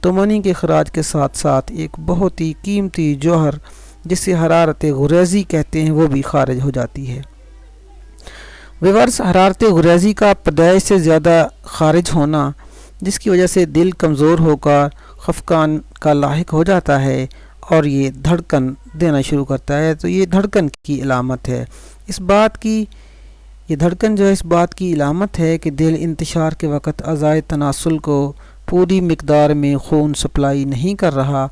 تو منی کے اخراج کے ساتھ ساتھ ایک بہت ہی قیمتی جوہر جسے حرارت غریزی کہتے ہیں وہ بھی خارج ہو جاتی ہے۔ ویورس، حرارت غریزی کا پیدائش سے زیادہ خارج ہونا، جس کی وجہ سے دل کمزور ہو کر خفقان کا لاحق ہو جاتا ہے اور یہ دھڑکن دینا شروع کرتا ہے، تو یہ دھڑکن کی علامت ہے۔ یہ دھڑکن جو ہے اس بات کی علامت ہے کہ دل انتشار کے وقت اعضائے تناسل کو پوری مقدار میں خون سپلائی نہیں کر رہا،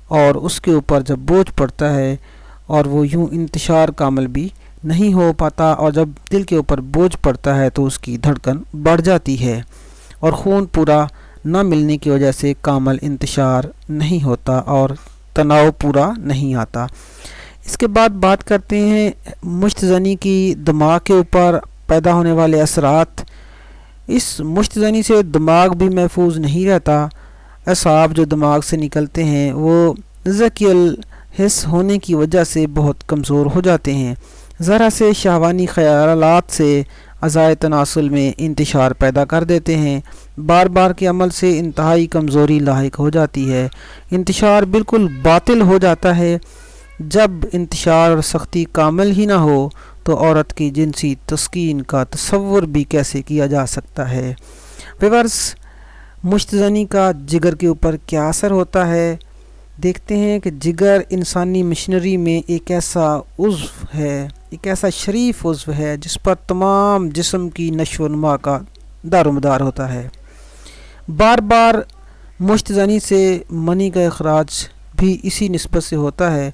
اور اس کے اوپر جب بوجھ پڑتا ہے اور وہ یوں انتشار کامل بھی نہیں ہو پاتا، اور جب دل کے اوپر بوجھ پڑتا ہے تو اس کی دھڑکن بڑھ جاتی ہے اور خون پورا نہ ملنے کی وجہ سے کامل انتشار نہیں ہوتا اور تناؤ پورا نہیں آتا۔ اس کے بعد بات کرتے ہیں مشت زنی کی دماغ کے اوپر پیدا ہونے والے اثرات۔ اس مشت زنی سے دماغ بھی محفوظ نہیں رہتا۔ اعصاب جو دماغ سے نکلتے ہیں وہ ذکی الحس ہونے کی وجہ سے بہت کمزور ہو جاتے ہیں۔ ذرا سے شہوانی خیالات سے اعضائے تناسل میں انتشار پیدا کر دیتے ہیں۔ بار بار کے عمل سے انتہائی کمزوری لاحق ہو جاتی ہے۔ انتشار بالکل باطل ہو جاتا ہے۔ جب انتشار اور سختی کامل ہی نہ ہو تو عورت کی جنسی تسکین کا تصور بھی کیسے کیا جا سکتا ہے۔ ویورس، مشت زنی کا جگر کے اوپر کیا اثر ہوتا ہے؟ دیکھتے ہیں کہ جگر انسانی مشینری میں ایک ایسا عضو ہے، ایک ایسا شریف عضو ہے جس پر تمام جسم کی نشو و نما کا دار و مدار ہوتا ہے۔ بار بار مشت زنی سے منی کا اخراج بھی اسی نسبت سے ہوتا ہے،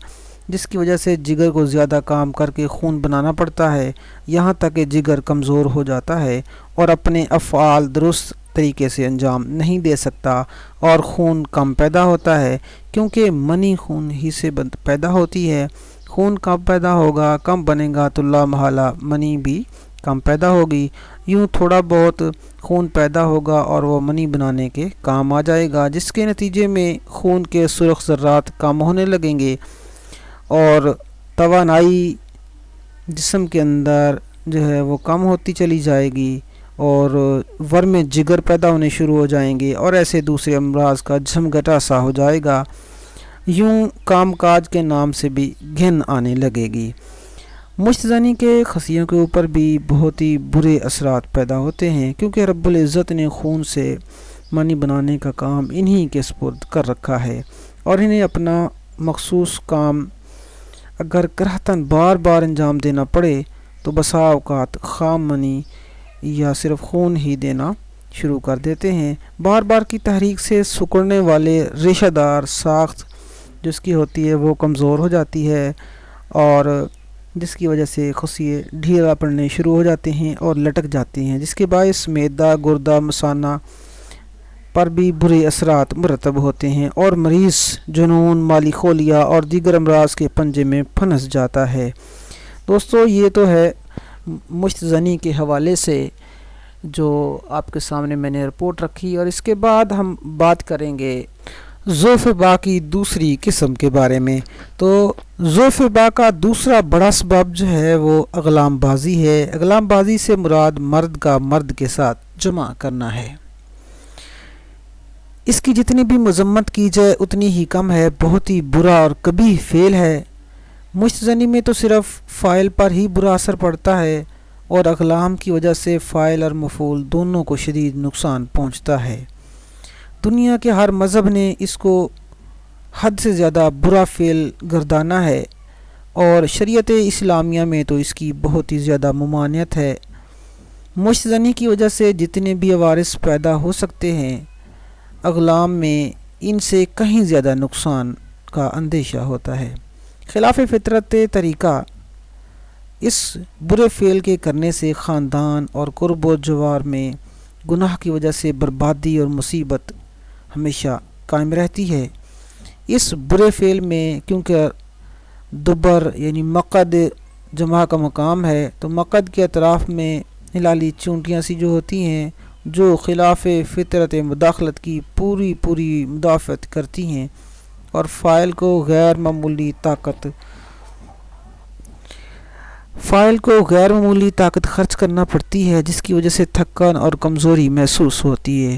جس کی وجہ سے جگر کو زیادہ کام کر کے خون بنانا پڑتا ہے، یہاں تک کہ جگر کمزور ہو جاتا ہے اور اپنے افعال درست طریقے سے انجام نہیں دے سکتا اور خون کم پیدا ہوتا ہے، کیونکہ منی خون ہی سے پیدا ہوتی ہے۔ خون کم پیدا ہوگا، کم بنے گا تو لا محالہ منی بھی کم پیدا ہوگی۔ یوں تھوڑا بہت خون پیدا ہوگا اور وہ منی بنانے کے کام آ جائے گا، جس کے نتیجے میں خون کے سرخ ذرات کم ہونے لگیں گے اور توانائی جسم کے اندر جو ہے وہ کم ہوتی چلی جائے گی اور ورم جگر پیدا ہونے شروع ہو جائیں گے اور ایسے دوسرے امراض کا جسم گٹاسا ہو جائے گا۔ یوں کام کاج کے نام سے بھی گھن آنے لگے گی۔ مشت زنی کے خصیوں کے اوپر بھی بہت ہی برے اثرات پیدا ہوتے ہیں، کیونکہ رب العزت نے خون سے منی بنانے کا کام انہی کے سپرد کر رکھا ہے، اور انہیں اپنا مخصوص کام اگر کرہتاً بار بار انجام دینا پڑے تو بسا اوقات خام منی یا صرف خون ہی دینا شروع کر دیتے ہیں۔ بار بار کی تحریک سے سکڑنے والے ریشہ دار ساخت جس کی ہوتی ہے وہ کمزور ہو جاتی ہے، اور جس کی وجہ سے خصیے ڈھیلا پڑنے شروع ہو جاتے ہیں اور لٹک جاتے ہیں، جس کے باعث معدہ، گردہ، مثانہ پر بھی برے اثرات مرتب ہوتے ہیں اور مریض جنون، مالی خولیا اور دیگر امراض کے پنجے میں پھنس جاتا ہے۔ دوستو، یہ تو ہے مشت زنی کے حوالے سے جو آپ کے سامنے میں نے رپورٹ رکھی، اور اس کے بعد ہم بات کریں گے ضعف با کی دوسری قسم کے بارے میں۔ تو ضعف با کا دوسرا بڑا سبب جو ہے وہ اغلام بازی ہے۔ اغلام بازی سے مراد مرد کا مرد کے ساتھ جمع کرنا ہے۔ اس کی جتنی بھی مذمت کی جائے اتنی ہی کم ہے، بہت ہی برا اور قبیح فعل ہے۔ مشت زنی میں تو صرف فاعل پر ہی برا اثر پڑتا ہے، اور اغلام کی وجہ سے فاعل اور مفعول دونوں کو شدید نقصان پہنچتا ہے۔ دنیا کے ہر مذہب نے اس کو حد سے زیادہ برا فعل گردانا ہے، اور شریعت اسلامیہ میں تو اس کی بہت ہی زیادہ ممانعت ہے۔ مشت زنی کی وجہ سے جتنے بھی عوارض پیدا ہو سکتے ہیں، اغلام میں ان سے کہیں زیادہ نقصان کا اندیشہ ہوتا ہے۔ خلاف فطرت طریقہ اس برے فعل کے کرنے سے خاندان اور قرب و جوار میں گناہ کی وجہ سے بربادی اور مصیبت ہمیشہ قائم رہتی ہے۔ اس برے فعل میں کیونکہ دبر یعنی مقد جمع کا مقام ہے، تو مقد کے اطراف میں ہلالی چونٹیاں سی جو ہوتی ہیں جو خلاف فطرت مداخلت کی پوری مدافعت کرتی ہیں، اور فاعل کو غیر معمولی طاقت خرچ کرنا پڑتی ہے، جس کی وجہ سے تھکن اور کمزوری محسوس ہوتی ہے۔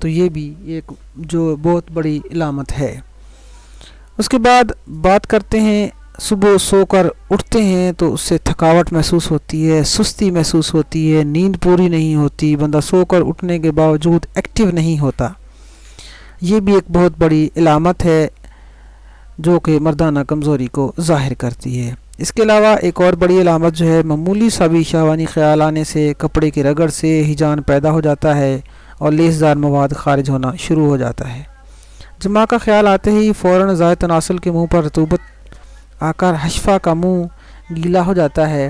تو یہ بھی ایک جو بہت بڑی علامت ہے۔ اس کے بعد بات کرتے ہیں، صبح سو کر اٹھتے ہیں تو اس سے تھکاوٹ محسوس ہوتی ہے، سستی محسوس ہوتی ہے، نیند پوری نہیں ہوتی، بندہ سو کر اٹھنے کے باوجود ایکٹیو نہیں ہوتا۔ یہ بھی ایک بہت بڑی علامت ہے جو کہ مردانہ کمزوری کو ظاہر کرتی ہے۔ اس کے علاوہ ایک اور بڑی علامت جو ہے، معمولی سا بھی شہوانی خیال آنے سے کپڑے کی رگڑ سے ہیجان پیدا ہو جاتا ہے اور لیسدار مواد خارج ہونا شروع ہو جاتا ہے۔ جماع کا خیال آتے ہی فوراً ذات تناسل کے منہ پر رطوبت آ کر حشفہ کا منہ گیلا ہو جاتا ہے،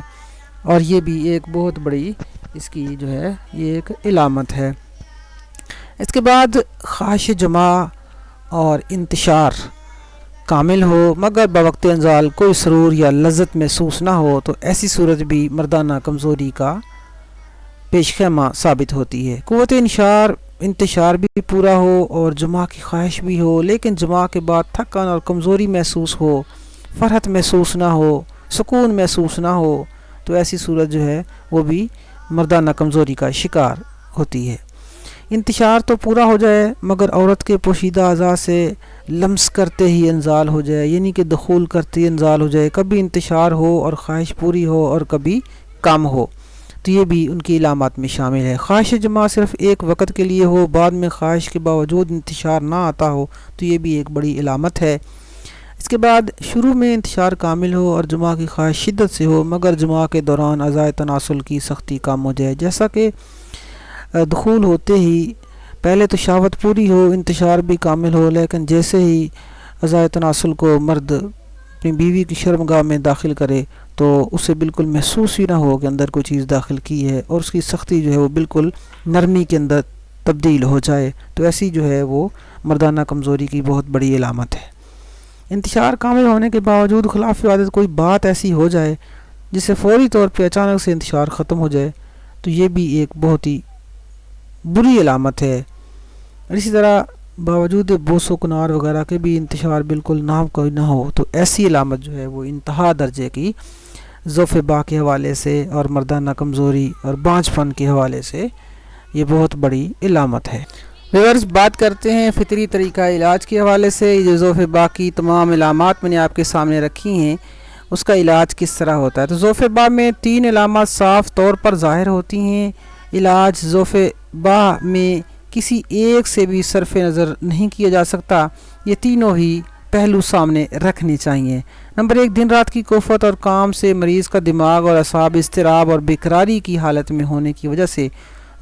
اور یہ بھی ایک بہت بڑی اس کی جو ہے یہ ایک علامت ہے۔ اس کے بعد خواہش جماع اور انتشار کامل ہو مگر بوقت انزال کوئی سرور یا لذت محسوس نہ ہو، تو ایسی صورت بھی مردانہ کمزوری کا پیش خیمہ ثابت ہوتی ہے۔ قوت انتشار بھی پورا ہو اور جماع کی خواہش بھی ہو، لیکن جماع کے بعد تھکن اور کمزوری محسوس ہو، فرحت محسوس نہ ہو، سکون محسوس نہ ہو، تو ایسی صورت جو ہے وہ بھی مردانہ کمزوری کا شکار ہوتی ہے۔ انتشار تو پورا ہو جائے مگر عورت کے پوشیدہ اعضاء سے لمس کرتے ہی انزال ہو جائے، یعنی کہ دخول کرتے ہی انزال ہو جائے، کبھی انتشار ہو اور خواہش پوری ہو اور کبھی کم ہو، تو یہ بھی ان کی علامات میں شامل ہے۔ خواہش جماع صرف ایک وقت کے لیے ہو، بعد میں خواہش کے باوجود انتشار نہ آتا ہو، تو یہ بھی ایک بڑی علامت ہے۔ اس کے بعد شروع میں انتشار کامل ہو اور جماع کی خواہش شدت سے ہو مگر جماع کے دوران اعضائے تناسل کی سختی کم ہو جائے، جیسا کہ دخول ہوتے ہی پہلے تو شہوت پوری ہو، انتشار بھی کامل ہو، لیکن جیسے ہی اعضائے تناسل کو مرد اپنی بیوی کی شرمگاہ میں داخل کرے تو اسے بالکل محسوس ہی نہ ہو کہ اندر کوئی چیز داخل کی ہے، اور اس کی سختی جو ہے وہ بالکل نرمی کے اندر تبدیل ہو جائے، تو ایسی جو ہے وہ مردانہ کمزوری کی بہت بڑی علامت ہے۔ انتشار کامل ہونے کے باوجود خلاف عادت کوئی بات ایسی ہو جائے جس سے فوری طور پہ اچانک سے انتشار ختم ہو جائے، تو یہ بھی ایک بہت ہی بری علامت ہے۔ اسی طرح باوجود بوس و کنار وغیرہ کے بھی انتشار بالکل نام کوئی نہ ہو، تو ایسی علامت جو ہے وہ انتہا درجے کی ضعف باء کے حوالے سے اور مردانہ کمزوری اور بانجھ پن کے حوالے سے یہ بہت بڑی علامت ہے۔ ویورز، بات کرتے ہیں فطری طریقہ علاج کے حوالے سے۔ یہ ضعف باء کی تمام علامات میں نے آپ کے سامنے رکھی ہیں، اس کا علاج کس طرح ہوتا ہے۔ تو ضعف باء میں 3 علامات صاف طور پر ظاہر ہوتی ہیں۔ علاج ضعف باء میں کسی ایک سے بھی صرف نظر نہیں کیا جا سکتا، یہ تینوں ہی پہلو سامنے رکھنے چاہیے۔ نمبر 1، دن رات کی کوفت اور کام سے مریض کا دماغ اور اعصاب اضطراب اور بیقراری کی حالت میں ہونے کی وجہ سے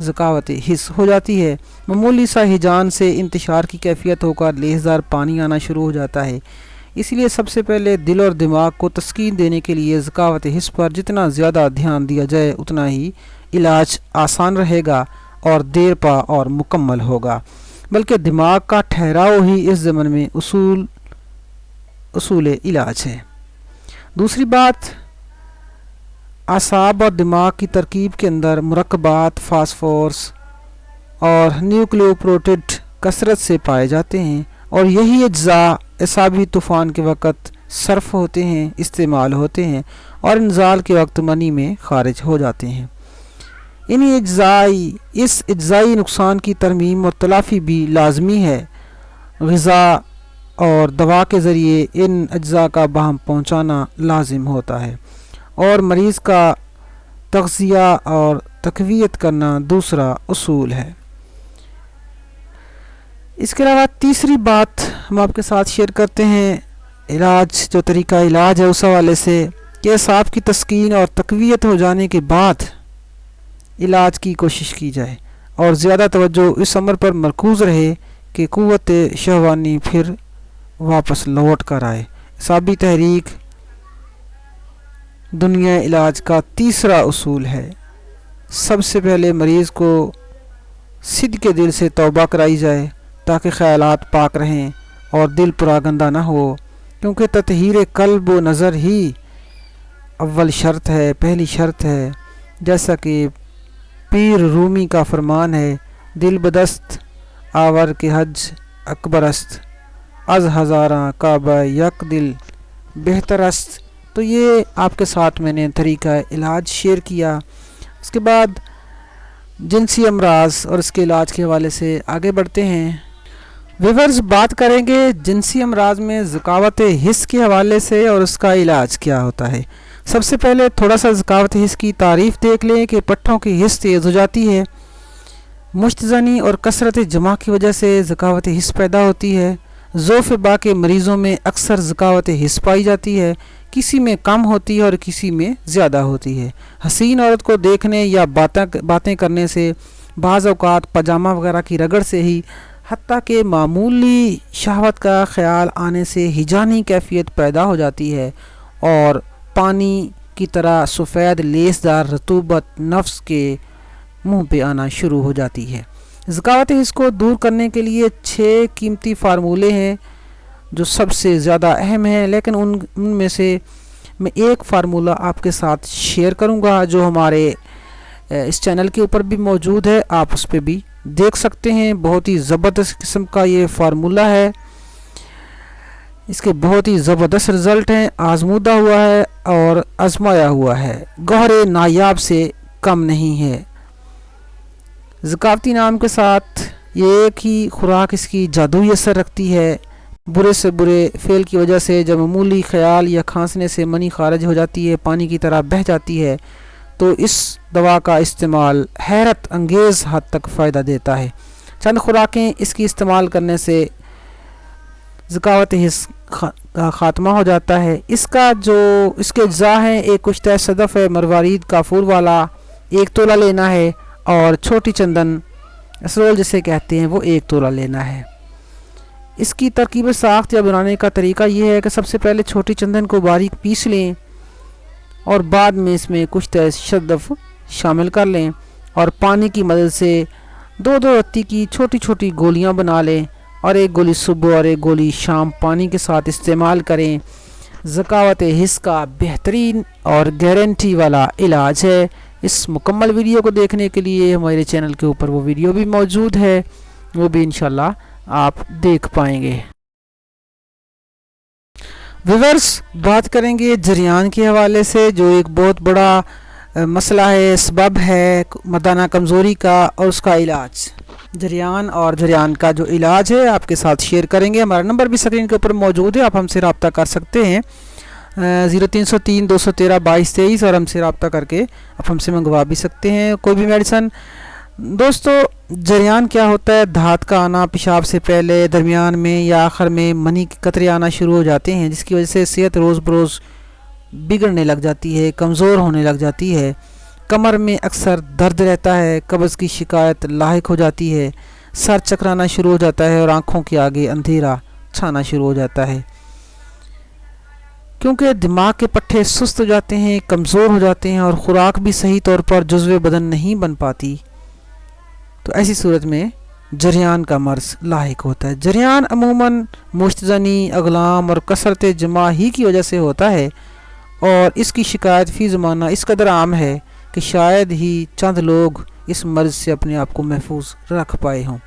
ذکاوت حس ہو جاتی ہے۔ معمولی سا ہیجان سے انتشار کی کیفیت ہو کر لیسدار پانی آنا شروع ہو جاتا ہے۔ اس لیے سب سے پہلے دل اور دماغ کو تسکین دینے کے لیے ذکاوت حس پر جتنا زیادہ دھیان دیا جائے اتنا ہی علاج آسان رہے گا اور دیر پا اور مکمل ہوگا، بلکہ دماغ کا ٹھہراؤ ہی اس ضمن میں اصول علاج ہے۔ دوسری بات، اعصاب اور دماغ کی ترکیب کے اندر مرکبات فاسفورس اور نیوکلیوپروٹیڈ کثرت سے پائے جاتے ہیں، اور یہی اجزاء اعصابی طوفان کے وقت صرف ہوتے ہیں، استعمال ہوتے ہیں، اور انزال کے وقت منی میں خارج ہو جاتے ہیں۔ اس اجزائی نقصان کی ترمیم اور تلافی بھی لازمی ہے۔ غذا اور دوا کے ذریعے ان اجزاء کا باہم پہنچانا لازم ہوتا ہے، اور مریض کا تغذیہ اور تقویت کرنا دوسرا اصول ہے۔ اس کے علاوہ تیسری بات ہم آپ کے ساتھ شیئر کرتے ہیں، علاج جو طریقہ علاج ہے اس حوالے سے، کہ اعصاب کی تسکین اور تقویت ہو جانے کے بعد علاج کی کوشش کی جائے اور زیادہ توجہ اس امر پر مرکوز رہے کہ قوت شہوانی پھر واپس لوٹ کر آئے۔ اعصابی تحریک دنیا علاج کا تیسرا اصول ہے۔ سب سے پہلے مریض کو صدق کے دل سے توبہ کرائی جائے تاکہ خیالات پاک رہیں اور دل پراگندہ نہ ہو، کیونکہ تطہیر قلب و نظر ہی اول شرط ہے، پہلی شرط ہے، جیسا کہ پیر رومی کا فرمان ہے، دل بدست آور کے حج اکبر است، از ہزاراں کعبہ یک دل بہتر است۔ تو یہ آپ کے ساتھ میں نے طریقہ علاج شیئر کیا۔ اس کے بعد جنسی امراض اور اس کے علاج کے حوالے سے آگے بڑھتے ہیں۔ ویورز، بات کریں گے جنسی امراض میں ذکاوت حس کے حوالے سے اور اس کا علاج کیا ہوتا ہے۔ سب سے پہلے تھوڑا سا ذکاوت حس کی تعریف دیکھ لیں کہ پٹھوں کی حس تیز ہو جاتی ہے، مشت زنی اور کثرت جمع کی وجہ سے ذکاوت حس پیدا ہوتی ہے۔ ذوف با کے مریضوں میں اکثر ذکاوت حس پائی جاتی ہے، کسی میں کم ہوتی ہے اور کسی میں زیادہ ہوتی ہے۔ حسین عورت کو دیکھنے یا باتیں کرنے سے، بعض اوقات پاجامہ وغیرہ کی رگڑ سے ہی، حتیٰ کہ معمولی شہوت کا خیال آنے سے ہیجانی کیفیت پیدا ہو جاتی ہے اور پانی کی طرح سفید لیسدار رطوبت نفس کے منہ پہ آنا شروع ہو جاتی ہے۔ ذکاوت حس کو دور کرنے کے لیے 6 قیمتی فارمولے ہیں جو سب سے زیادہ اہم ہیں، لیکن ان میں سے میں ایک فارمولہ آپ کے ساتھ شیئر کروں گا جو ہمارے اس چینل کے اوپر بھی موجود ہے، آپ اس پہ بھی دیکھ سکتے ہیں۔ بہت ہی زبردست قسم کا یہ فارمولہ ہے، اس کے بہت ہی زبردست رزلٹ ہیں، آزمودہ ہوا ہے اور آزمایا ہوا ہے، گوہر نایاب سے کم نہیں ہے۔ ذکاوتی نام کے ساتھ یہ ایک ہی خوراک اس کی جادوئی اثر رکھتی ہے۔ برے سے برے فعل کی وجہ سے جب معمولی خیال یا کھانسنے سے منی خارج ہو جاتی ہے، پانی کی طرح بہہ جاتی ہے، تو اس دوا کا استعمال حیرت انگیز حد تک فائدہ دیتا ہے۔ چند خوراکیں اس کی استعمال کرنے سے ذکاوت حس کا خاتمہ ہو جاتا ہے۔ اس کے اجزاء ہیں: ایک کشتہ صدف ہے مروارید کافور والا 1 تولہ لینا ہے، اور چھوٹی چندن اسرول جسے کہتے ہیں وہ 1 تولہ لینا ہے۔ اس کی ترکیب ساخت یا بنانے کا طریقہ یہ ہے کہ سب سے پہلے چھوٹی چندن کو باریک پیس لیں اور بعد میں اس میں کشتہ صدف شامل کر لیں اور پانی کی مدد سے 2 رتی کی چھوٹی چھوٹی گولیاں بنا لیں اور 1 گولی صبح اور 1 گولی شام پانی کے ساتھ استعمال کریں۔ ذکاوت حس کا بہترین اور گارنٹی والا علاج ہے۔ اس مکمل ویڈیو کو دیکھنے کے لیے ہمارے چینل کے اوپر وہ ویڈیو بھی موجود ہے، وہ بھی انشاءاللہ آپ دیکھ پائیں گے۔ ویورز، بات کریں گے جریان کے حوالے سے جو ایک بہت بڑا مسئلہ ہے، سبب ہے مردانہ کمزوری کا اور اس کا علاج۔ جریان کا جو علاج ہے آپ کے ساتھ شیئر کریں گے۔ ہمارا نمبر بھی اسکرین کے اوپر موجود ہے، آپ ہم سے رابطہ کر سکتے ہیں 0303 213 2223 اور ہم سے رابطہ کر کے آپ ہم سے منگوا بھی سکتے ہیں کوئی بھی میڈیسن۔ دوستو، جریان کیا ہوتا ہے؟ دھات کا آنا پیشاب سے پہلے، درمیان میں یا آخر میں منی کے قطرے آنا شروع ہو جاتے ہیں، جس کی وجہ سے صحت روز بروز بگڑنے لگ جاتی ہے، کمزور ہونے لگ جاتی ہے۔ کمر میں اکثر درد رہتا ہے، قبض کی شکایت لاحق ہو جاتی ہے، سر چکرانا شروع ہو جاتا ہے اور آنکھوں کے آگے اندھیرا چھانا شروع ہو جاتا ہے۔ کیونکہ دماغ کے پٹھے سست ہو جاتے ہیں، کمزور ہو جاتے ہیں اور خوراک بھی صحیح طور پر جزو بدن نہیں بن پاتی، تو ایسی صورت میں جریان کا مرض لاحق ہوتا ہے۔ جریان عموماً مشت زنی، اغلام اور کثرت جمع ہی کی وجہ سے ہوتا ہے، اور اس کی شکایت فی زمانہ اس قدر عام ہے کہ شاید ہی چند لوگ اس مرض سے اپنے آپ کو محفوظ رکھ پائے ہوں۔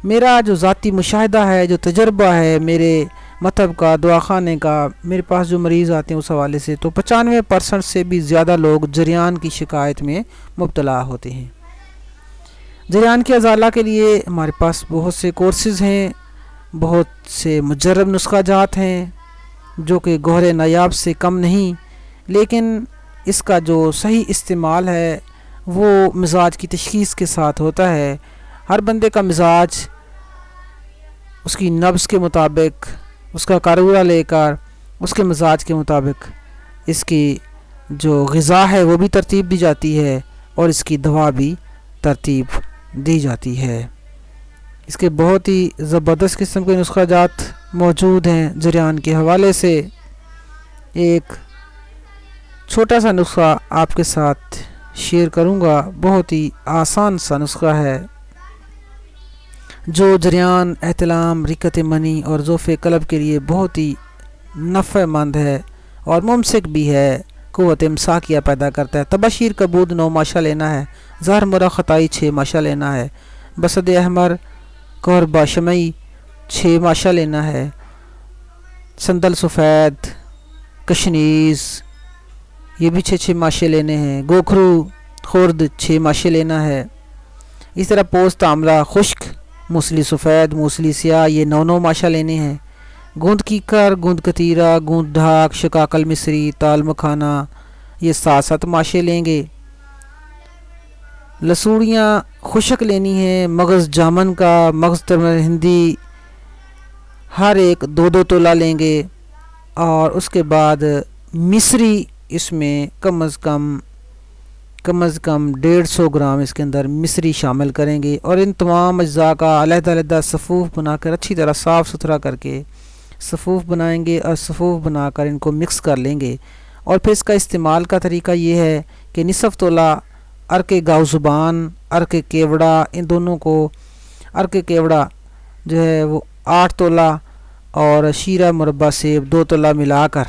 میرا جو ذاتی مشاہدہ ہے، جو تجربہ ہے میرے مطب کا، دواخانے کا، میرے پاس جو مریض آتے ہیں اس حوالے سے، تو 95% سے بھی زیادہ لوگ جریان کی شکایت میں مبتلا ہوتے ہیں۔ جریان کے ازالہ کے لیے ہمارے پاس بہت سے کورسز ہیں، بہت سے مجرب نسخہ جات ہیں جو کہ گوہر نایاب سے کم نہیں، لیکن اس کا جو صحیح استعمال ہے وہ مزاج کی تشخیص کے ساتھ ہوتا ہے۔ ہر بندے کا مزاج اس کی نبض کے مطابق، اس کا قارورہ لے کر اس کے مزاج کے مطابق اس کی جو غذا ہے وہ بھی ترتیب دی جاتی ہے اور اس کی دوا بھی ترتیب دی جاتی ہے۔ اس کے بہت ہی زبردست قسم کے نسخہ جات موجود ہیں۔ جریان کے حوالے سے ایک چھوٹا سا نسخہ آپ کے ساتھ شیئر کروں گا، بہت ہی آسان سا نسخہ ہے جو جریان، احتلام، رکت منی اور ذوف قلب کے لیے بہت ہی نفع مند ہے اور ممسک بھی ہے، قوت امساکیہ پیدا کرتا ہے۔ تبشیر کبود 9 ماشا لینا ہے، زہر مرا خطائی 6 ماشا لینا ہے، بسد احمر قربہ شمعی 6 ماشا لینا ہے، سندل سفید، کشنیز یہ بھی 6 ماشے لینے ہیں، گوکھرو خرد 6 ماشے لینا ہے، اس طرح پوست آملہ، خشک موسلی سفید، موسلی سیاہ، یہ 9 ماشا لینے ہیں۔ گوند کیکر، گوند کتیرا، گوند ڈھاک، شکاکل مصری، تال مکھانا، یہ 7 ماشے لیں گے۔ لسوڑیاں خشک لینی ہیں، مغز جامن کا، مغز تمر ہندی، ہر ایک 2 تولہ لیں گے۔ اور اس کے بعد مصری، اس میں کم از کم 150 گرام اس کے اندر مصری شامل کریں گے، اور ان تمام اجزاء کا علیحدہ علیحدہ صفوف بنا کر اچھی طرح صاف ستھرا کر کے صفوف بنائیں گے، اور صفوف بنا کر ان کو مکس کر لیں گے۔ اور پھر اس کا استعمال کا طریقہ یہ ہے کہ نصف تولہ عرق گاؤ زبان، عرق کیوڑا، ان دونوں کو عرق کیوڑا جو ہے وہ 8 تولہ اور شیرہ مربع سیب 2 تولہ ملا کر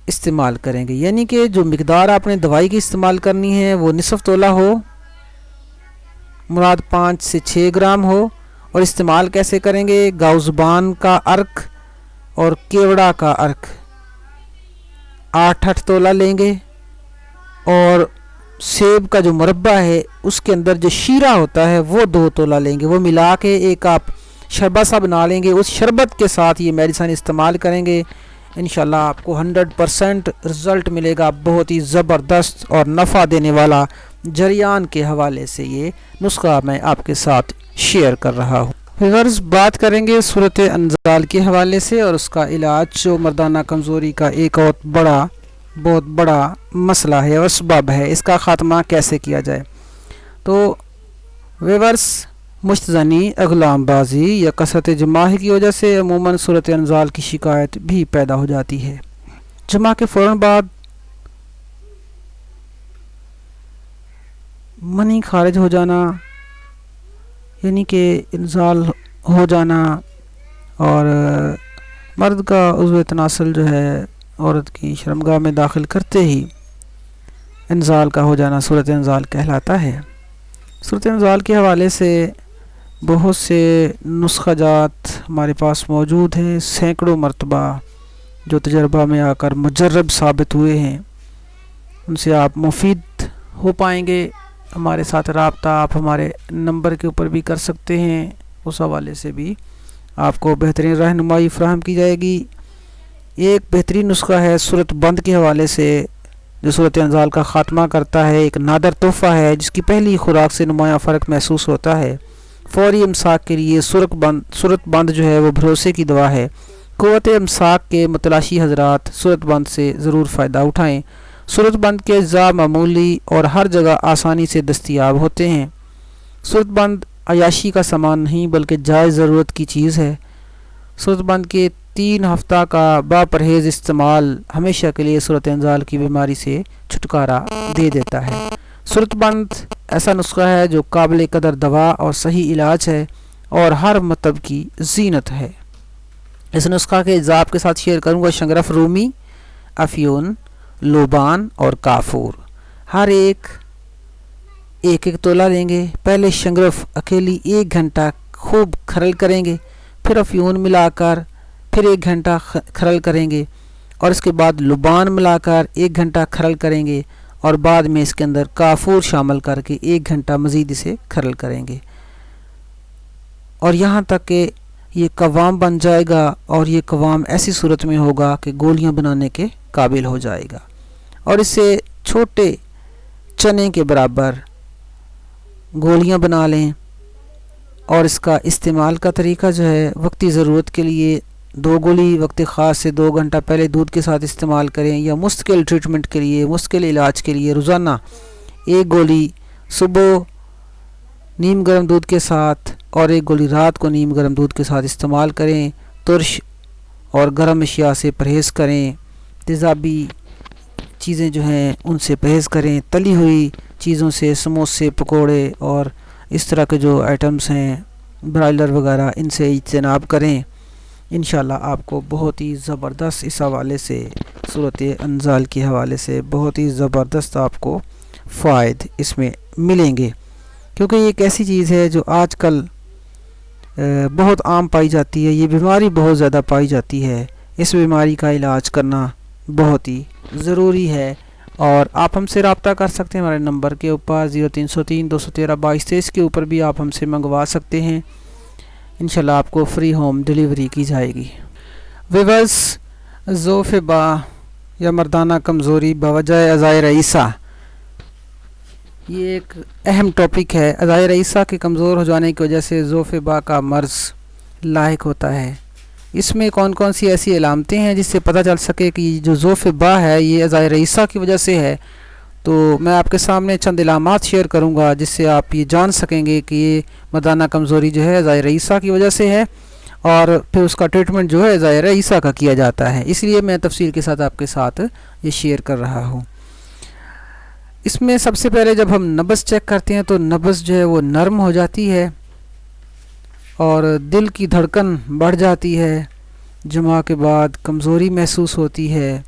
استعمال کریں گے۔ یعنی کہ جو مقدار آپ نے دوائی کی استعمال کرنی ہے وہ نصف تولہ ہو، مراد 5 سے 6 گرام ہو۔ اور استعمال کیسے کریں گے؟ گاؤ زبان کا عرق اور کیوڑا کا عرق 8 تولہ لیں گے، اور سیب کا جو مربع ہے اس کے اندر جو شیرہ ہوتا ہے وہ 2 تولہ لیں گے۔ وہ ملا کے ایک آپ شربت سا بنا لیں گے، اس شربت کے ساتھ یہ میڈیسن استعمال کریں گے، انشاءاللہ آپ کو 100% رزلٹ ملے گا۔ بہت ہی زبردست اور نفع دینے والا جریان کے حوالے سے یہ نسخہ میں آپ کے ساتھ شیئر کر رہا ہوں۔ غرض بات کریں گے صورت انزال کے حوالے سے، اور اس کا علاج جو مردانہ کمزوری کا ایک اور بہت بڑا مسئلہ ہے اور سبب ہے، اس کا خاتمہ کیسے کیا جائے۔ تو ویورس، مشتزنی، اغلام بازی یا کثرت جماع کی وجہ سے عموماً صورت انزال کی شکایت بھی پیدا ہو جاتی ہے۔ جماع کے فوراً بعد منی خارج ہو جانا، یعنی کہ انزال ہو جانا، اور مرد کا عضو تناسل جو ہے عورت کی شرمگاہ میں داخل کرتے ہی انزال کا ہو جانا صورت انزال کہلاتا ہے۔ صورت انزال کے حوالے سے بہت سے نسخہ جات ہمارے پاس موجود ہیں، سینکڑوں مرتبہ جو تجربہ میں آ کر مجرب ثابت ہوئے ہیں، ان سے آپ مفید ہو پائیں گے۔ ہمارے ساتھ رابطہ آپ ہمارے نمبر کے اوپر بھی کر سکتے ہیں، اس حوالے سے بھی آپ کو بہترین رہنمائی فراہم کی جائے گی۔ ایک بہترین نسخہ ہے صورت بند کے حوالے سے، جو صورت انزال کا خاتمہ کرتا ہے، ایک نادر تحفہ ہے جس کی پہلی خوراک سے نمایاں فرق محسوس ہوتا ہے۔ فوری امساک کے لیے صورت بند جو ہے وہ بھروسے کی دوا ہے۔ قوت امساک کے متلاشی حضرات صورت بند سے ضرور فائدہ اٹھائیں۔ صورت بند کے اجزاء معمولی اور ہر جگہ آسانی سے دستیاب ہوتے ہیں۔ صورت بند عیاشی کا سامان نہیں بلکہ جائز ضرورت کی چیز ہے۔ صورت بند کے 3 ہفتہ کا با پرہیز استعمال ہمیشہ کے لیے صورت انزال کی بیماری سے چھٹکارا دے دیتا ہے۔ صورت بند ایسا نسخہ ہے جو قابل قدر دوا اور صحیح علاج ہے اور ہر مطلب کی زینت ہے۔ اس نسخہ کے اجزاء آپ کے ساتھ شیئر کروں گا۔ شنگرف رومی، افیون، لوبان اور کافور، ہر ایک 1 تولہ لیں گے۔ پہلے شنگرف اکیلی 1 گھنٹہ خوب کھرل کریں گے، پھر افیون ملا کر پھر 1 گھنٹہ کھرل کریں گے، اور اس کے بعد لبان ملا کر 1 گھنٹہ کھرل کریں گے، اور بعد میں اس کے اندر کافور شامل کر کے 1 گھنٹہ مزید اسے کھرل کریں گے، اور یہاں تک کہ یہ قوام بن جائے گا، اور یہ قوام ایسی صورت میں ہوگا کہ گولیاں بنانے کے قابل ہو جائے گا، اور اس سے چھوٹے چنے کے برابر گولیاں بنا لیں۔ اور اس کا استعمال کا طریقہ جو ہے، وقتی ضرورت کے لیے 2 گولی وقت خاص سے 2 گھنٹہ پہلے دودھ کے ساتھ استعمال کریں، یا مستقل ٹریٹمنٹ کے لیے، مستقل علاج کے لیے روزانہ 1 گولی صبح نیم گرم دودھ کے ساتھ اور 1 گولی رات کو نیم گرم دودھ کے ساتھ استعمال کریں۔ ترش اور گرم اشیاء سے پرہیز کریں، تیزابی چیزیں جو ہیں ان سے پرہیز کریں، تلی ہوئی چیزوں سے، سموسے، پکوڑے اور اس طرح کے جو آئٹمس ہیں برائلر وغیرہ، ان سے اجتناب کریں۔ انشاءاللہ آپ کو بہت ہی زبردست اس حوالے سے، صورت انزال کے حوالے سے بہت ہی زبردست آپ کو فوائد اس میں ملیں گے، کیونکہ یہ ایک ایسی چیز ہے جو آج کل بہت عام پائی جاتی ہے۔ یہ بیماری بہت زیادہ پائی جاتی ہے، اس بیماری کا علاج کرنا بہت ہی ضروری ہے، اور آپ ہم سے رابطہ کر سکتے ہیں ہمارے نمبر کے اوپر 0303-213-2223 کے اوپر بھی آپ ہم سے منگوا سکتے ہیں، انشاءاللہ آپ کو فری ہوم ڈیلیوری کی جائے گی۔ ویورز، ضعف با یا مردانہ کمزوری بوجہ عزائر عیسیٰ، یہ ایک اہم ٹاپک ہے۔ عزائر عیسیٰ کے کمزور ہو جانے کی وجہ سے ضعف با کا مرض لاحق ہوتا ہے۔ اس میں کون کون سی ایسی علامتیں ہیں جس سے پتہ چل سکے کہ جو ضعف با ہے یہ عزائر عیسیٰ کی وجہ سے ہے؟ تو میں آپ کے سامنے چند علامات شیئر کروں گا جس سے آپ یہ جان سکیں گے کہ یہ مردانہ کمزوری جو ہے عزائر عیسیٰ کی وجہ سے ہے، اور پھر اس کا ٹریٹمنٹ جو ہے عزائر عیسیٰ کا کیا جاتا ہے۔ اس لیے میں تفصیل کے ساتھ آپ کے ساتھ یہ شیئر کر رہا ہوں۔ اس میں سب سے پہلے جب ہم نبض چیک کرتے ہیں تو نبض جو ہے وہ نرم ہو جاتی ہے اور دل کی دھڑکن بڑھ جاتی ہے، جمعہ کے بعد کمزوری محسوس ہوتی ہے،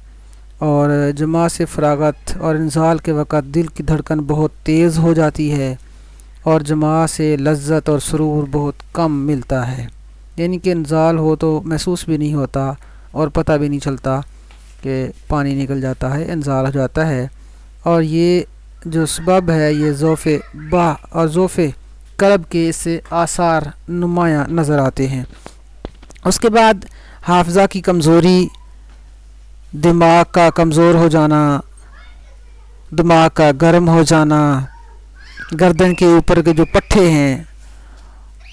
اور جمعہ سے فراغت اور انزال کے وقت دل کی دھڑکن بہت تیز ہو جاتی ہے، اور جمعہ سے لذت اور سرور بہت کم ملتا ہے، یعنی کہ انزال ہو تو محسوس بھی نہیں ہوتا اور پتہ بھی نہیں چلتا کہ پانی نکل جاتا ہے، انزال ہو جاتا ہے۔ اور یہ جو سبب ہے یہ ضعف با اور ضعف قلب کے اس سے آثار نمایاں نظر آتے ہیں۔ اس کے بعد حافظہ کی کمزوری، دماغ کا کمزور ہو جانا، دماغ کا گرم ہو جانا، گردن کے اوپر کے جو پٹھے ہیں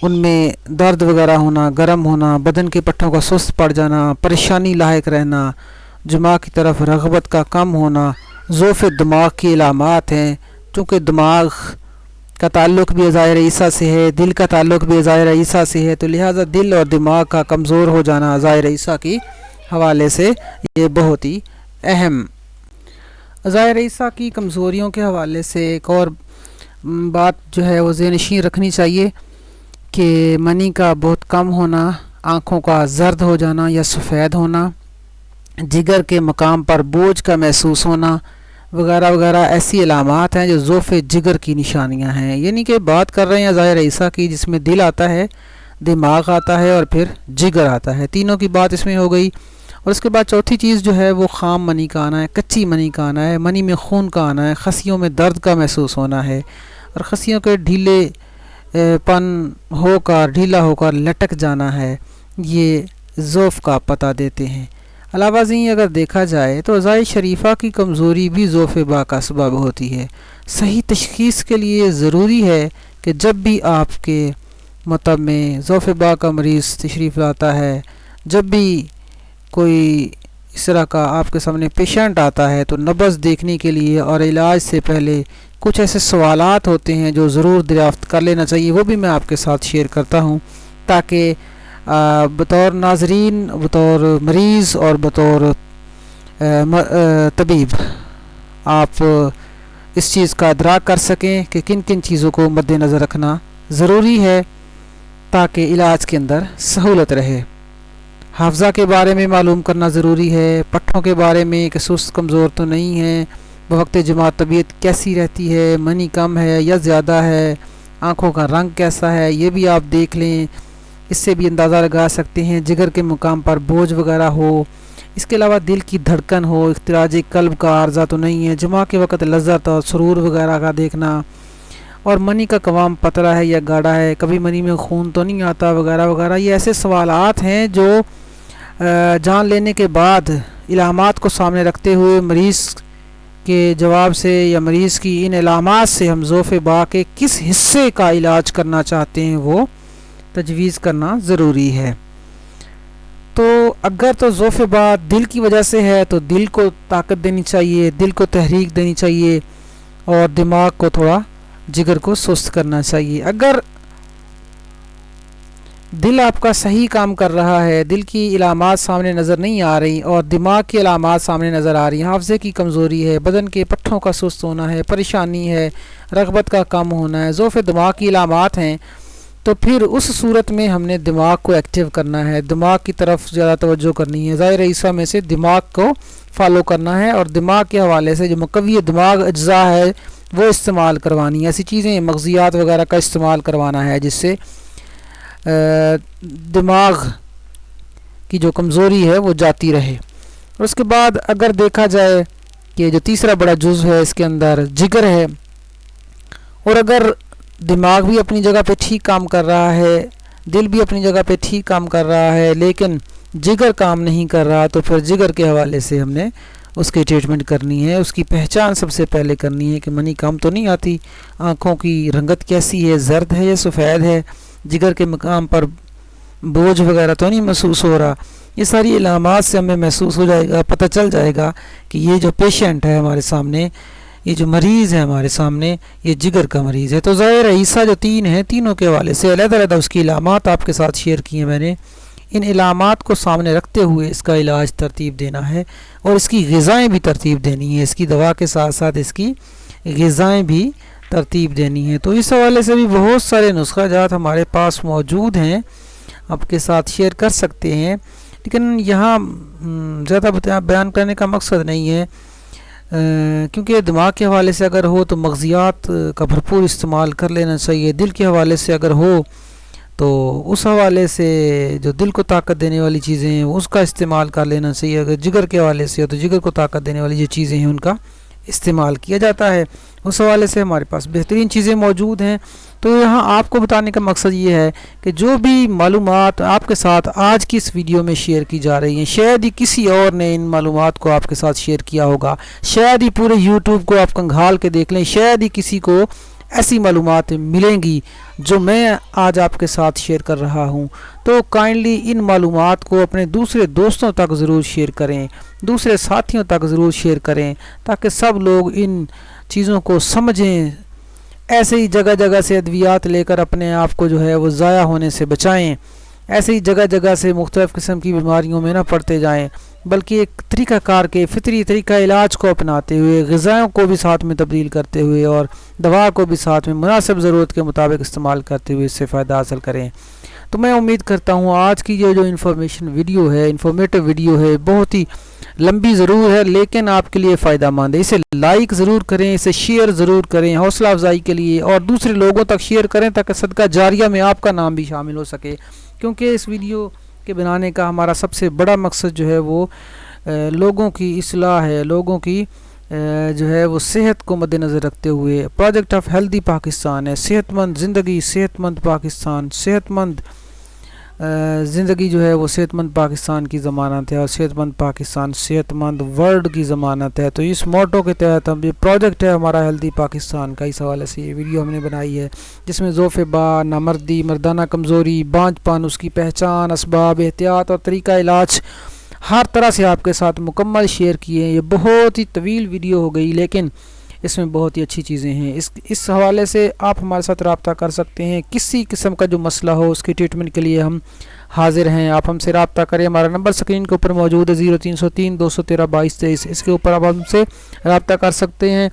ان میں درد وغیرہ ہونا، گرم ہونا، بدن کے پٹھوں کا سست پڑ جانا، پریشانی لاحق رہنا، دماغ کی طرف رغبت کا کم ہونا، ضعف دماغ کی علامات ہیں۔ چونکہ دماغ کا تعلق بھی عزائر عیسیٰ سے ہے، دل کا تعلق بھی عزائر عیسیٰ سے ہے، تو لہٰذا دل اور دماغ کا کمزور ہو جانا عزائر عیسیٰ کی حوالے سے یہ بہت ہی اہم۔ عزائر عیسیٰ کی کمزوریوں کے حوالے سے ایک اور بات جو ہے وہ ذہن نشین رکھنی چاہیے کہ منی کا بہت کم ہونا، آنکھوں کا زرد ہو جانا یا سفید ہونا، جگر کے مقام پر بوجھ کا محسوس ہونا وغیرہ وغیرہ ایسی علامات ہیں جو ضعف جگر کی نشانیاں ہیں۔ یعنی کہ بات کر رہے ہیں عزائر عیسیٰ کی جس میں دل آتا ہے، دماغ آتا ہے اور پھر جگر آتا ہے، تینوں کی بات اس میں ہو گئی۔ اور اس کے بعد چوتھی چیز جو ہے وہ خام منی کا آنا ہے، کچی منی کا آنا ہے، منی میں خون کا آنا ہے، خصیوں میں درد کا محسوس ہونا ہے، اور خصیوں کے ڈھیلے پن ڈھیلا ہو کر لٹک جانا ہے، یہ ضعف کا پتہ دیتے ہیں۔ علاوہ ازیں اگر دیکھا جائے تو عزائر شریفہ کی کمزوری بھی ضعف با کا سبب ہوتی ہے۔ صحیح تشخیص کے لیے ضروری ہے کہ جب بھی آپ کے مطب میں ضعف با کا مریض تشریف لاتا ہے، جب بھی کوئی اس طرح کا آپ کے سامنے پیشنٹ آتا ہے تو نبض دیکھنے کے لیے اور علاج سے پہلے کچھ ایسے سوالات ہوتے ہیں جو ضرور دریافت کر لینا چاہیے، وہ بھی میں آپ کے ساتھ شیئر کرتا ہوں تاکہ بطور ناظرین، بطور مریض اور بطور طبیب آپ اس چیز کا ادراک کر سکیں کہ کن کن چیزوں کو مد نظر رکھنا ضروری ہے تاکہ علاج کے اندر سہولت رہے۔ حافظہ کے بارے میں معلوم کرنا ضروری ہے، پٹھوں کے بارے میں کہ سست کمزور تو نہیں ہے، بوقت جماع طبیعت کیسی رہتی ہے، منی کم ہے یا زیادہ ہے، آنکھوں کا رنگ کیسا ہے، یہ بھی آپ دیکھ لیں، اس سے بھی اندازہ لگا سکتے ہیں۔ جگر کے مقام پر بوجھ وغیرہ ہو، اس کے علاوہ دل کی دھڑکن ہو، اختراج قلب کا عارضہ تو نہیں ہے، جمعہ کے وقت لذت اور سرور وغیرہ کا دیکھنا، اور منی کا قوام پتلا ہے یا گاڑھا ہے، کبھی منی میں خون تو نہیں آتا وغیرہ وغیرہ۔ یہ ایسے سوالات ہیں جو جان لینے کے بعد علامات کو سامنے رکھتے ہوئے مریض کے جواب سے یا مریض کی ان علامات سے ہم ضعف با کے کس حصے کا علاج کرنا چاہتے ہیں وہ تجویز کرنا ضروری ہے۔ تو اگر تو ضعف با دل کی وجہ سے ہے تو دل کو طاقت دینی چاہیے، دل کو تحریک دینی چاہیے، اور دماغ کو تھوڑا جگر کو سست کرنا چاہیے۔ اگر دل آپ کا صحیح کام کر رہا ہے، دل کی علامات سامنے نظر نہیں آ رہی اور دماغ کی علامات سامنے نظر آ رہی ہیں، حافظے کی کمزوری ہے، بدن کے پٹھوں کا سست ہونا ہے، پریشانی ہے، رغبت کا کم ہونا ہے، ضعف دماغ کی علامات ہیں، تو پھر اس صورت میں ہم نے دماغ کو ایکٹیو کرنا ہے، دماغ کی طرف زیادہ توجہ کرنی ہے، عزائر عیسیٰ میں سے دماغ کو فالو کرنا ہے، اور دماغ کے حوالے سے جو مقوی دماغ اجزاء ہے وہ استعمال کروانی ہے، ایسی چیزیں مغزیات وغیرہ کا استعمال کروانا ہے جس سے دماغ کی جو کمزوری ہے وہ جاتی رہے۔ اور اس کے بعد اگر دیکھا جائے کہ جو تیسرا بڑا جزو ہے اس کے اندر جگر ہے، اور اگر دماغ بھی اپنی جگہ پہ ٹھیک کام کر رہا ہے، دل بھی اپنی جگہ پہ ٹھیک کام کر رہا ہے، لیکن جگر کام نہیں کر رہا، تو پھر جگر کے حوالے سے ہم نے اس کی ٹریٹمنٹ کرنی ہے، اس کی پہچان سب سے پہلے کرنی ہے کہ منی کام تو نہیں آتی، آنکھوں کی رنگت کیسی ہے، زرد ہے یا سفید ہے، جگر کے مقام پر بوجھ وغیرہ تو نہیں محسوس ہو رہا۔ یہ ساری علامات سے ہمیں محسوس ہو جائے گا، پتہ چل جائے گا کہ یہ جو پیشنٹ ہے ہمارے سامنے، یہ جو مریض ہے ہمارے سامنے، یہ جگر کا مریض ہے۔ تو ظاہر ہے حصہ جو تین ہے، تینوں کے حوالے سے علیحدہ علیحدہ اس کی علامات آپ کے ساتھ شیئر کی ہیں میں نے۔ ان علامات کو سامنے رکھتے ہوئے اس کا علاج ترتیب دینا ہے، اور اس کی غذائیں بھی ترتیب دینی ہے، اس کی دوا کے ساتھ ساتھ اس کی غذائیں بھی ترتیب دینی ہے۔ تو اس حوالے سے بھی بہت سارے نسخہ جات ہمارے پاس موجود ہیں، آپ کے ساتھ شیئر کر سکتے ہیں، لیکن یہاں زیادہ بیان کرنے کا مقصد نہیں ہے، کیونکہ دماغ کے حوالے سے اگر ہو تو مغزیات کا بھرپور استعمال کر لینا چاہیے، دل کے حوالے سے اگر ہو تو اس حوالے سے جو دل کو طاقت دینے والی چیزیں ہیں اس کا استعمال کر لینا چاہیے، اگر جگر کے حوالے سے ہو تو جگر کو طاقت دینے والی جو چیزیں ہیں ان کا استعمال کیا جاتا ہے، اس حوالے سے ہمارے پاس بہترین چیزیں موجود ہیں۔ تو یہاں آپ کو بتانے کا مقصد یہ ہے کہ جو بھی معلومات آپ کے ساتھ آج کی اس ویڈیو میں شیئر کی جا رہی ہیں، شاید ہی کسی اور نے ان معلومات کو آپ کے ساتھ شیئر کیا ہوگا، شاید ہی پورے یوٹیوب کو آپ کنگھال کے دیکھ لیں، شاید ہی کسی کو ایسی معلومات ملیں گی جو میں آج آپ کے ساتھ شیئر کر رہا ہوں۔ تو کائنڈلی ان معلومات کو اپنے دوسرے دوستوں تک ضرور شیئر کریں، دوسرے ساتھیوں تک ضرور شیئر کریں، تاکہ سب لوگ ان چیزوں کو سمجھیں، ایسے ہی جگہ جگہ سے ادویات لے کر اپنے آپ کو جو ہے وہ ضائع ہونے سے بچائیں، ایسے ہی جگہ جگہ سے مختلف قسم کی بیماریوں میں نہ پڑتے جائیں، بلکہ ایک طریقہ کار کے فطری طریقہ علاج کو اپناتے ہوئے، غذائوں کو بھی ساتھ میں تبدیل کرتے ہوئے اور دوا کو بھی ساتھ میں مناسب ضرورت کے مطابق استعمال کرتے ہوئے اس سے فائدہ حاصل کریں۔ تو میں امید کرتا ہوں آج کی یہ جو انفارمیشن ویڈیو ہے، انفارمیٹو ویڈیو ہے، بہت ہی لمبی ضرور ہے لیکن آپ کے لیے فائدہ مند ہے۔ اسے لائک ضرور کریں، اسے شیئر ضرور کریں حوصلہ افزائی کے لیے، اور دوسرے لوگوں تک شیئر کریں تاکہ صدقہ جاریہ میں آپ کا نام بھی شامل ہو سکے، کیونکہ اس ویڈیو کے بنانے کا ہمارا سب سے بڑا مقصد جو ہے وہ لوگوں کی اصلاح ہے، لوگوں کی جو ہے وہ صحت کو مد نظر رکھتے ہوئے پروجیکٹ آف ہیلدی پاکستان ہے، صحت مند زندگی، صحت مند پاکستان، صحت مند زندگی جو ہے وہ صحت مند پاکستان کی ضمانت ہے، اور صحت مند پاکستان صحت مند ورلڈ کی ضمانت ہے۔ تو اس موٹو کے تحت ہم یہ پروجیکٹ ہے ہمارا ہیلدی پاکستان کا، اس حوالے سے یہ ویڈیو ہم نے بنائی ہے جس میں ذوف با، نامردی، مردانہ کمزوری، بانجھ پن، اس کی پہچان، اسباب، احتیاط اور طریقہ علاج ہر طرح سے آپ کے ساتھ مکمل شیئر کیے ہیں۔ یہ بہت ہی طویل ویڈیو ہو گئی لیکن اس میں بہت ہی اچھی چیزیں ہیں، اس حوالے سے آپ ہمارے ساتھ رابطہ کر سکتے ہیں، کسی قسم کا جو مسئلہ ہو اس کی ٹریٹمنٹ کے لیے ہم حاضر ہیں، آپ ہم سے رابطہ کریں۔ ہمارا نمبر سکرین کے اوپر موجود ہے 0303 213 2223، اس کے اوپر آپ ہم سے رابطہ کر سکتے ہیں،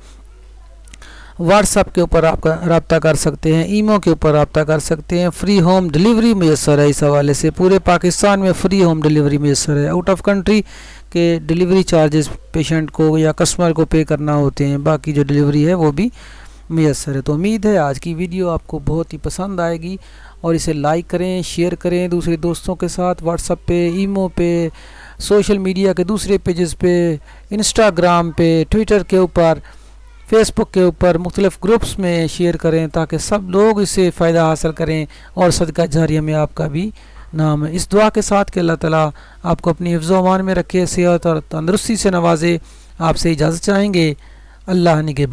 واٹس ایپ کے اوپر آپ رابطہ کر سکتے ہیں، ایمو کے اوپر رابطہ کر سکتے ہیں، فری ہوم ڈیلیوری میسر ہے، اس حوالے سے پورے پاکستان میں فری ہوم ڈیلیوری میسر ہے، آؤٹ آف کنٹری کے ڈیلیوری چارجز پیشنٹ کو یا کسٹمر کو پے کرنا ہوتے ہیں، باقی جو ڈیلیوری ہے وہ بھی میسر ہے۔ تو امید ہے آج کی ویڈیو آپ کو بہت ہی پسند آئے گی، اور اسے لائک کریں، شیئر کریں دوسرے دوستوں کے ساتھ، واٹس ایپ پہ، ایمو پہ، سوشل میڈیا کے دوسرے پیجز پہ، انسٹاگرام پہ، ٹویٹر کے اوپر، فیس بک کے اوپر، مختلف گروپس میں شیئر کریں تاکہ سب لوگ اس سے فائدہ حاصل کریں اور صدقہ جاریہ میں آپ کا بھی نام ہے۔ اس دعا کے ساتھ کہ اللہ تعالیٰ آپ کو اپنی حفظ و امان میں رکھے، صحت اور تندرستی سے نوازے، آپ سے اجازت چاہیں گے، اللہ نگہبان۔